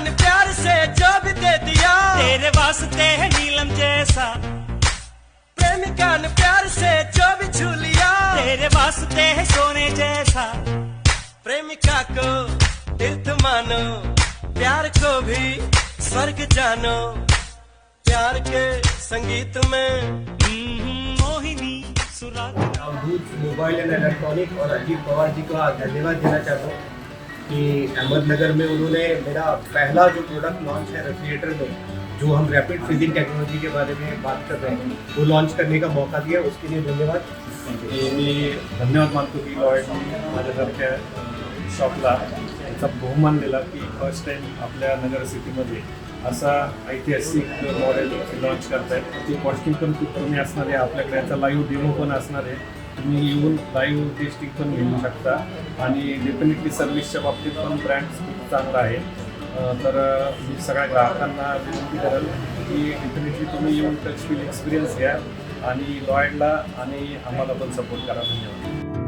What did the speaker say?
ने प्यार से जो भी दे दिया, तेरे वास्ते है नीलम जैसा। प्रेमिका ने प्यार से जो भी छू लिया, तेरे वास्ते है सोने जैसा। प्रेमिका को दिल मानो, प्यार को भी स्वर्ग जानो। प्यार के संगीत में मोहिनी सुराग। अमरूद मोबाइल एंड इलेक्ट्रॉनिक और अजीत पवार जी का धन्यवाद देना चाहता हूँ कि अहमदनगर में उन्होंने मेरा पहला जो प्रोडक्ट लॉन्च है रेफ्रिजरेटर में, जो हम रैपिड फ्रीजिंग टेक्नोलॉजी के बारे में बात कर रहे हैं, वो लॉन्च करने का मौका दिया, उसके लिए धन्यवाद। मी धन्यवाद मानतो की लॉयडनी माझ्यासारख्या शॉपला याचा बहुमान दिला की फर्स्ट टाइम आपल्या नगर सिटीमध्ये असा ऐतिहासिक मॉडेल लॉन्च करतायत। ती कॉस्टिंग पण खूप कमी असणार आहे, आपल्याकडे याचा लाईव्ह डेमो पण असणार आहे, तुम्ही येऊन लाईव्ह टेस्टिंग पण घेऊ शकता आणि डेफिनेटली सर्व्हिसच्या बाबतीत पण ब्रँड खूप चांगला आहे। तर मी सगळ्या ग्राहकांना विनंती करेल की डेफिनेटली तुम्ही येऊन टच फील एक्सपिरियन्स घ्या आणि लॉयडला आणि आम्हाला पण सपोर्ट करा। धन्यवाद।